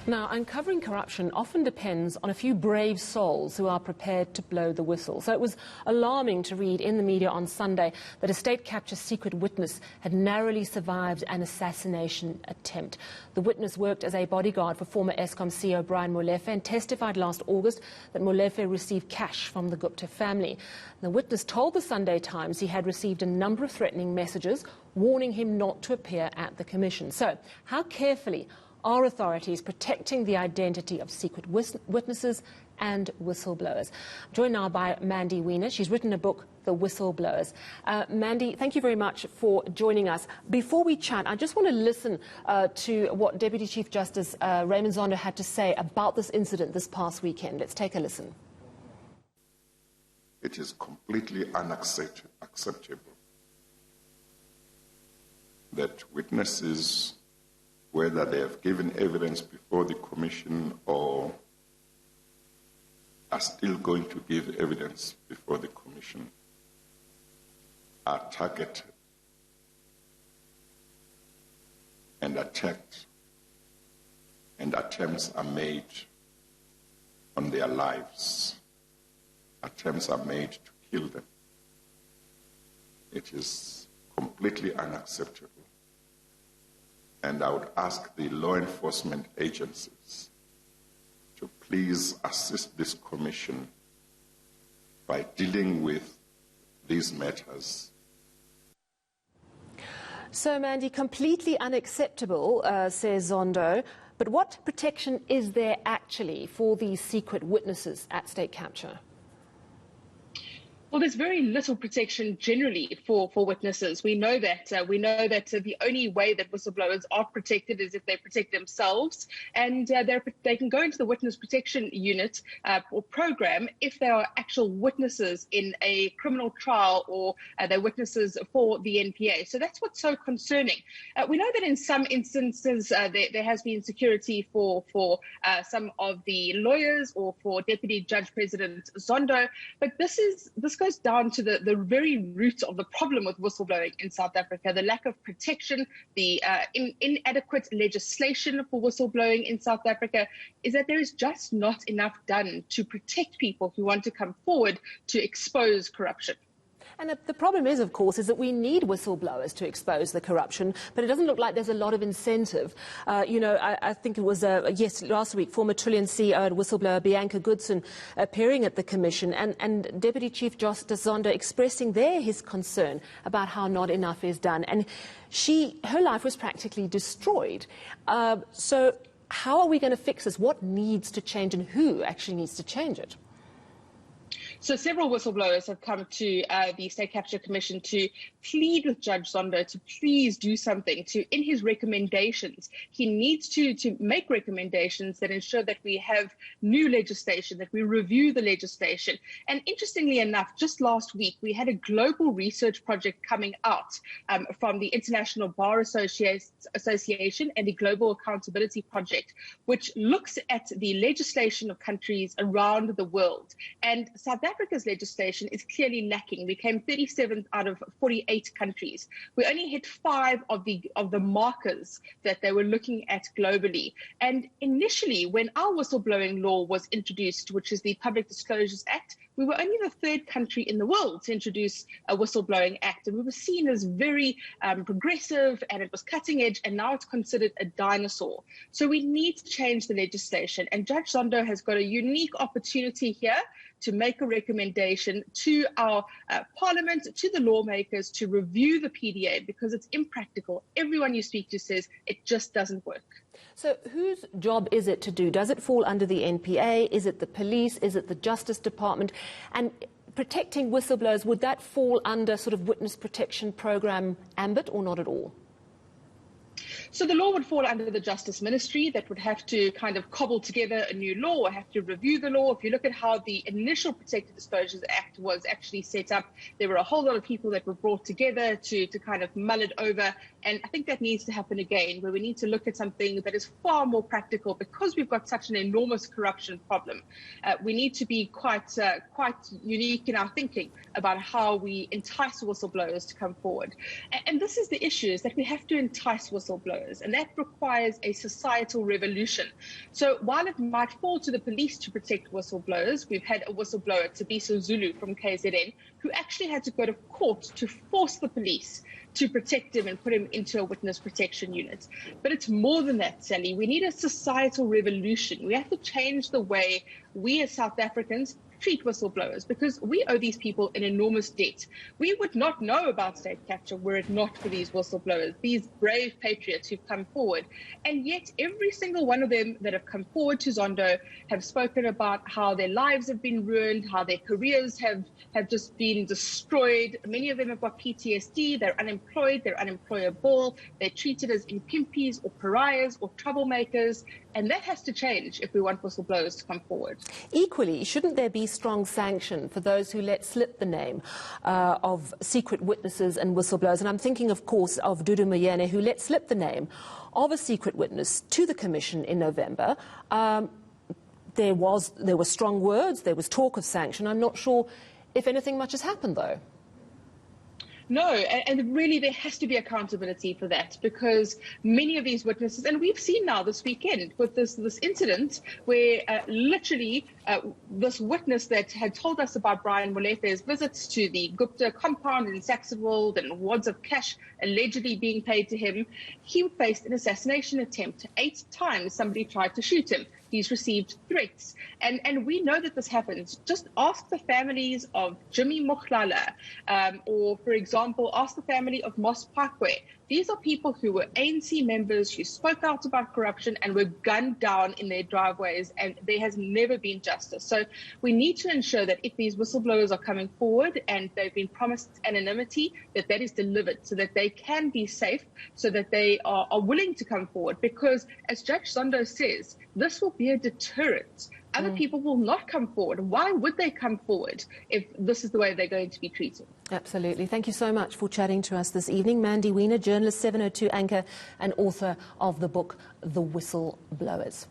Now, uncovering corruption often depends on a few brave souls who are prepared to blow the whistle. So it was alarming to read in the media on Sunday that a state capture secret witness had narrowly survived an assassination attempt. The witness worked as a bodyguard for former Eskom CEO Brian Molefe and testified last August that Molefe received cash from the Gupta family. The witness told the Sunday Times he had received a number of threatening messages warning him not to appear at the commission. So, how carefully are authorities protecting the identity of secret witnesses and whistleblowers? I'm joined now by Mandy Weiner. She's written a book, The Whistleblowers. Mandy, thank you very much for joining us. Before we chat, I just want to listen to what Deputy Chief Justice Raymond Zondo had to say about this incident this past weekend. Let's take a listen. It is completely unacceptable that witnesses, whether they have given evidence before the commission or are still going to give evidence before the commission, are targeted and attacked, and attempts are made on their lives. Attempts are made to kill them. It is completely unacceptable. And I would ask the law enforcement agencies to please assist this commission by dealing with these matters. So, Mandy, completely unacceptable, says Zondo. But what protection is there actually for these secret witnesses at state capture? Well, there's very little protection generally for witnesses. We know that the only way that whistleblowers are protected is if they protect themselves, and they can go into the witness protection unit or program if they are actual witnesses in a criminal trial or they're witnesses for the NPA. So that's what's so concerning. We know that in some instances there has been security for some of the lawyers or for Deputy Judge President Zondo, but this goes down to the very root of the problem with whistleblowing in South Africa, the lack of protection, the inadequate legislation for whistleblowing in South Africa, is that there is just not enough done to protect people who want to come forward to expose corruption. And the problem is, of course, is that we need whistleblowers to expose the corruption, but it doesn't look like there's a lot of incentive. I think it was, last week, former Trillian CEO and whistleblower Bianca Goodson appearing at the commission, and Deputy Chief Justice Zondo expressing there his concern about how not enough is done. And her life was practically destroyed. So how are we going to fix this? What needs to change, and who actually needs to change it? So several whistleblowers have come to the State Capture Commission to plead with Judge Zondo to please do something. In his recommendations, he needs to make recommendations that ensure that we have new legislation, that we review the legislation. And interestingly enough, just last week, we had a global research project coming out from the International Bar Association and the Global Accountability Project, which looks at the legislation of countries around the world. And South Africa's legislation is clearly lacking. We came 37th out of 48 countries. We only hit 5 of the markers that they were looking at globally. And initially, when our whistleblowing law was introduced, which is the Public Disclosures Act, we were only the 3rd country in the world to introduce a whistleblowing act. And we were seen as very progressive, and it was cutting edge, and now it's considered a dinosaur. So we need to change the legislation. And Judge Zondo has got a unique opportunity here to make a recommendation to our parliament, to the lawmakers, to review the PDA, because it's impractical. Everyone you speak to says it just doesn't work. So whose job is it to do? Does it fall under the NPA? Is it the police? Is it the Justice Department? And protecting whistleblowers, would that fall under sort of witness protection program ambit or not at all? So the law would fall under the Justice Ministry that would have to kind of cobble together a new law or have to review the law. If you look at how the initial Protected Disclosures Act was actually set up, there were a whole lot of people that were brought together to kind of mull it over. And I think that needs to happen again, where we need to look at something that is far more practical, because we've got such an enormous corruption problem. We need to be quite unique in our thinking about how we entice whistleblowers to come forward. And this is the issue, is that we have to entice whistleblowers. whistleblowers, and that requires a societal revolution. So while it might fall to the police to protect whistleblowers, we've had a whistleblower, Tabiso Zulu from KZN, who actually had to go to court to force the police to protect him and put him into a witness protection unit. But it's more than that, Sally. We need a societal revolution. We have to change the way we as South Africans treat whistleblowers, because we owe these people an enormous debt. We would not know about state capture were it not for these whistleblowers, these brave patriots who've come forward. And yet every single one of them that have come forward to Zondo have spoken about how their lives have been ruined, how their careers have just been destroyed. Many of them have got PTSD, they're unemployed, they're unemployable, they're treated as impimpies or pariahs or troublemakers. And that has to change if we want whistleblowers to come forward. Equally, shouldn't there be strong sanction for those who let slip the name of secret witnesses and whistleblowers? And I'm thinking, of course, of Dudu Myene, who let slip the name of a secret witness to the Commission in November. There were strong words, there was talk of sanction. I'm not sure if anything much has happened, though. No, and really there has to be accountability for that, because many of these witnesses, and we've seen now this weekend with this incident where literally this witness that had told us about Brian Molethe's visits to the Gupta compound in Saxonwold and wads of cash allegedly being paid to him, he faced an assassination attempt. 8 times somebody tried to shoot him. He's received threats. And we know that this happens. Just ask the families of Jimmy Mokhlala, or, for example, ask the family of Moss Parkway. These are people who were ANC members who spoke out about corruption and were gunned down in their driveways, and there has never been justice. So we need to ensure that if these whistleblowers are coming forward and they've been promised anonymity, that is delivered so that they can be safe, so that they are willing to come forward. Because as Judge Zondo says, this will be a deterrent. Other people will not come forward. Why would they come forward if this is the way they're going to be treated? Absolutely. Thank you so much for chatting to us this evening. Mandy Weiner, journalist, 702 anchor and author of the book, The Whistleblowers.